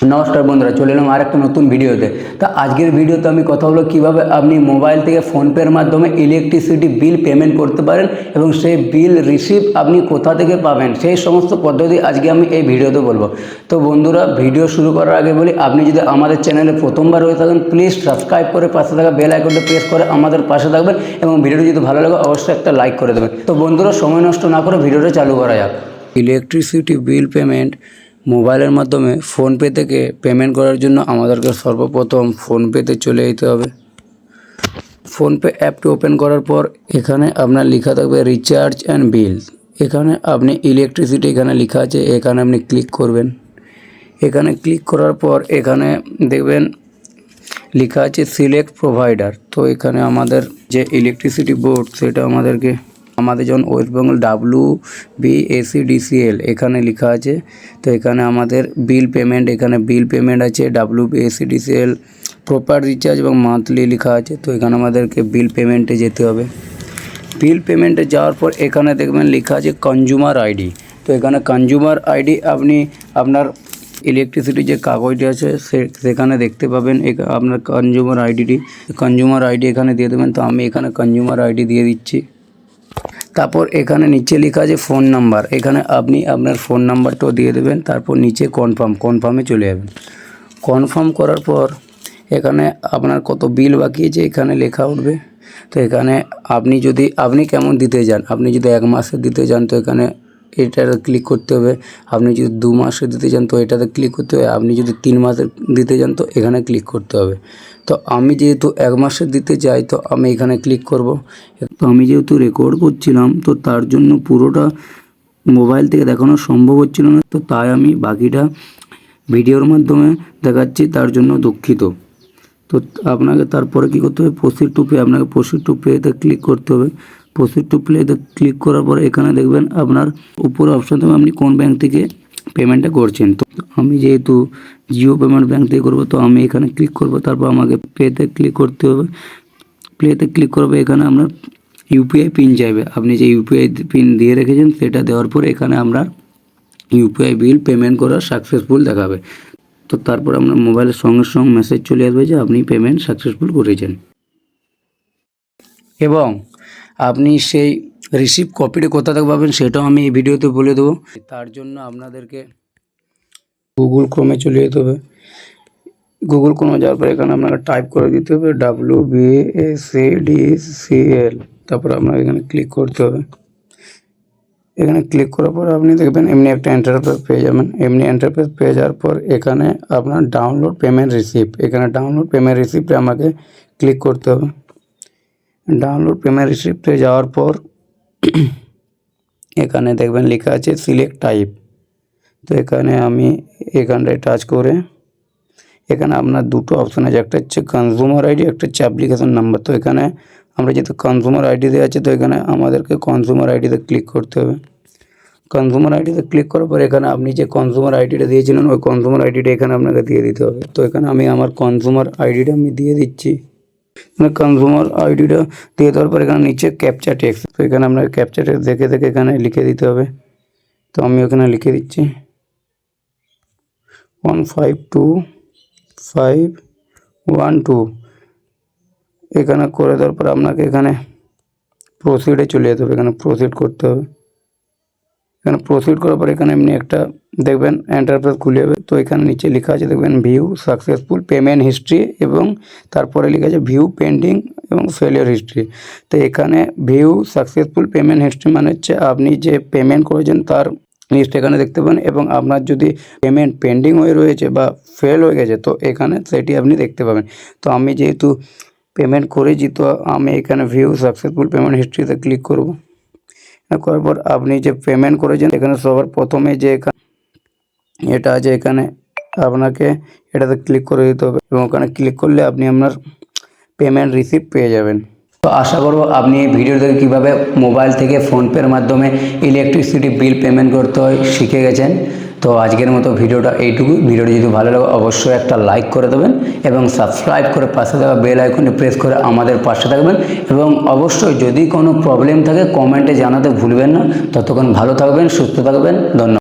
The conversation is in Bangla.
নমস্কার বন্ধুরা, চলে এলাম আর একটা নতুন ভিডিওতে। তা আজকের ভিডিওতে আমি কথা বলবো কীভাবে আপনি মোবাইল থেকে ফোনপের মাধ্যমে ইলেকট্রিসিটি বিল পেমেন্ট করতে পারেন এবং সেই বিল রিসিভ আপনি কোথা থেকে পাবেন, সেই সমস্ত পদ্ধতি আজকে আমি এই ভিডিওতে বলবো। তো বন্ধুরা, ভিডিও শুরু করার আগে বলি, আপনি যদি আমাদের চ্যানেলে প্রথমবার হয়ে থাকেন প্লিজ সাবস্ক্রাইব করে পাশে থাকা বেল আইকনটা প্রেস করে আমাদের পাশে থাকবেন এবং ভিডিওটি যদি ভালো লাগে অবশ্যই একটা লাইক করে দেবেন। তো বন্ধুরা, সময় নষ্ট না করে ভিডিওটা চালু করা যাক। ইলেকট্রিসিটি বিল পেমেন্ট মোবাইলের মাধ্যমে ফোনপে থেকে পেমেন্ট করার জন্য আমাদেরকে সর্বপ্রথম ফোনপেতে চলে যেতে হবে। ফোনপে অ্যাপটি ওপেন করার পর এখানে আপনার লেখা থাকবে রিচার্জ অ্যান্ড বিল। এখানে আপনি ইলেকট্রিসিটি এখানে লেখা আছে, এখানে আপনি ক্লিক করবেন। এখানে ক্লিক করার পর এখানে দেখবেন লেখা আছে সিলেক্ট প্রোভাইডার। তো এখানে আমাদের যে ইলেকট্রিসিটি বোর্ড সেটা আমাদের যেমন ওয়েস্ট বেঙ্গল WBSEDCL এখানে লেখা আছে। তো এখানে আমাদের বিল পেমেন্ট আছে WBSEDCL প্রপার রিচার্জ এবং মান্থলি লেখা আছে। তো এখানে আমাদেরকে বিল পেমেন্টে যেতে হবে। বিল পেমেন্টে যাওয়ার পর এখানে দেখবেন লেখা আছে কনজিউমার আইডি। তো এখানে কনজিউমার আইডি আপনি আপনার ইলেকট্রিসিটি যে কাগজটি আছে সেখানে দেখতে পাবেন আপনার কনজিউমার আইডি এখানে দিয়ে দেবেন। তো আমি এখানে কনজিউমার আইডি দিয়ে দিচ্ছি। তারপর এখানে নিচে লেখা আছে ফোন নাম্বার, এখানে আপনি আপনার ফোন নাম্বারটাও দিয়ে দেবেন। তারপর নিচে কনফার্মে চলে যাবেন। কনফার্ম করার পর এখানে আপনার কত বিল বাকি আছে এখানে লেখা উঠবে। তো এখানে আপনি কেমন দিতে চান, আপনি যদি 1 মাসের দিতে চান তো এখানে এটাতে ক্লিক করতে হবে। আপনি যদি 2 মাসের দিতে চান তো এটাতে ক্লিক করতে হবে। আপনি যদি 3 মাসের দিতে চান তো এখানে ক্লিক করতে হবে। তো আমি যেহেতু 1 মাসের দিতে চাই তো আমি এখানে ক্লিক করব। তো আমি যেহেতু রেকর্ড করছিলাম তো তার জন্য পুরোটা মোবাইল থেকে দেখানো সম্ভব হচ্ছিল না, তো তাই আমি বাকিটা ভিডিওর মাধ্যমে দেখাচ্ছি, তার জন্য দুঃখিত। তো আপনাকে তারপরে কী করতে হবে, প্রসিড টু পে, আপনাকে প্রসিড টু পেতে ক্লিক করতে হবে। প্রসিড টু প্লেতে ক্লিক করার পরে এখানে দেখবেন আপনার উপরে অপশান থাকবে আপনি কোন ব্যাংক থেকে পেমেন্টটা করছেন। তো আমি যেহেতু জিও পেমেন্ট ব্যাংক থেকে করবো তো আমি এখানে ক্লিক করব। তারপর আমাকে পেতে ক্লিক করতে হবে। প্লেতে ক্লিক করবে, এখানে আপনার ইউপিআই পিন চাইবে। আপনি যে ইউপিআই পিন দিয়ে রেখেছেন সেটা দেওয়ার পরে এখানে আপনার ইউপিআই বিল পেমেন্ট করা সাকসেসফুল দেখাবে। তো তারপর আপনার মোবাইলের সঙ্গে সঙ্গে মেসেজ চলে আসবে যে আপনি পেমেন্ট সাকসেসফুল করেছেন এবং আপনি সেই রিসিভ কপিটা কোথা থেকে পাবেন সেটাও আমি এই ভিডিওতে বলে দেবো। তার জন্য আপনাদেরকে গুগল ক্রোমে চলে যেতে হবে। গুগল ক্রোমে যাওয়ার পর এখানে আপনাকে টাইপ করে দিতে হবে WBSEDCL। তারপর আপনাকে এখানে ক্লিক করতে হবে। এখানে ক্লিক করার পর আপনি দেখবেন এমনি একটা ইন্টারফেস পেয়ে যাবেন। এমনি ইন্টারফেস পেয়ে যাওয়ার পর এখানে আপনার ডাউনলোড পেমেন্ট রিসিপ্ট, এখানে ডাউনলোড পেমেন্ট রিসিপ্টে আমাকে ক্লিক করতে হবে। ডাউনলোড পেমেন্ট রিসিপ্টে যাওয়ার পর এখানে দেখবেন লেখা আছে সিলেক্ট টাইপ। তো এখানে আমি এখানটায় টাচ করে এখানে আপনার দুটো অপশান আছে, একটা হচ্ছে কনজিউমার আইডি, একটা হচ্ছে অ্যাপ্লিকেশন নাম্বার। তো এখানে আমরা যেহেতু কনজিউমার আইডি দিয়ে আছে তো এখানে আমাদেরকে কনজিউমার আইডিতে ক্লিক করতে হবে। কনজিউমার আইডিতে ক্লিক করার পর এখানে আপনি যে কনজিউমার আইডিটা দিয়েছিলেন ওই কনজিউমার আইডিটা এখানে আপনাকে দিয়ে দিতে হবে। তো এখানে আমি আমার কনজিউমার আইডিটা দিয়ে দিচ্ছি। কনজিউমার আইডিটা দিয়ে দেওয়ার পর এখানে নিচে ক্যাপচা টেক্সট, তো এখানে আপনাকে ক্যাপচা টেক্সট দেখে এখানে লিখে দিতে হবে। তো আমি ওখানে লিখে দিচ্ছি 152512। এখানে করে দেওয়ার পর আপনাকে এখানে প্রসিডে চলে যেতে হবে। এখানে প্রসিড করতে হবে। এখানে প্রসিড করার পর এখানে এমনি একটা দেখবেন ইন্টারফেস খুলে যাবে। তো এখানে নিচে লেখা আছে দেখবেন ভিউ সাকসেসফুল পেমেন্ট হিস্ট্রি এবং তারপরে লেখা আছে ভিউ পেন্ডিং এবং ফেলিওর হিস্ট্রি। তো এখানে ভিউ সাকসেসফুল পেমেন্ট হিস্ট্রি মানে হচ্ছে আপনি যে পেমেন্ট করেছেন তার লিস্ট এখানে দেখতে পান এবং আপনার যদি পেমেন্ট পেন্ডিং হয়ে রয়েছে বা ফেল হয়ে গেছে তো এখানে সেটি আপনি দেখতে পাবেন। তো আমি যেহেতু পেমেন্ট করেছি তো আমি এখানে ভিউ সাকসেসফুল পেমেন্ট হিস্ট্রিতে ক্লিক করব। করার পর আপনি যে পেমেন্ট করেছেন এখানে সবার প্রথমে যে এটা আছে এখানে আপনাকে এটাতে ক্লিক করে দিতে হবে এবং ওখানে ক্লিক করলে আপনি আপনার পেমেন্ট রিসিপ্ট পেয়ে যাবেন। তো আশা করব আপনি এই ভিডিও থেকে কীভাবে মোবাইল থেকে ফোনপের মাধ্যমে ইলেকট্রিসিটি বিল পেমেন্ট করতে হয় শিখে গেছেন। তো আজকের মতো ভিডিওটা এইটুকু। ভিডিওটি যদি ভালো লাগে অবশ্যই একটা লাইক করে দেবেন এবং সাবস্ক্রাইব করে পাশে থাকা বেল আইকনে প্রেস করে আমাদের পাশে থাকবেন এবং অবশ্যই যদি কোনো প্রবলেম থাকে কমেন্টে জানাতে ভুলবেন না। ততক্ষণ ভালো থাকবেন, সুস্থ থাকবেন। ধন্যবাদ।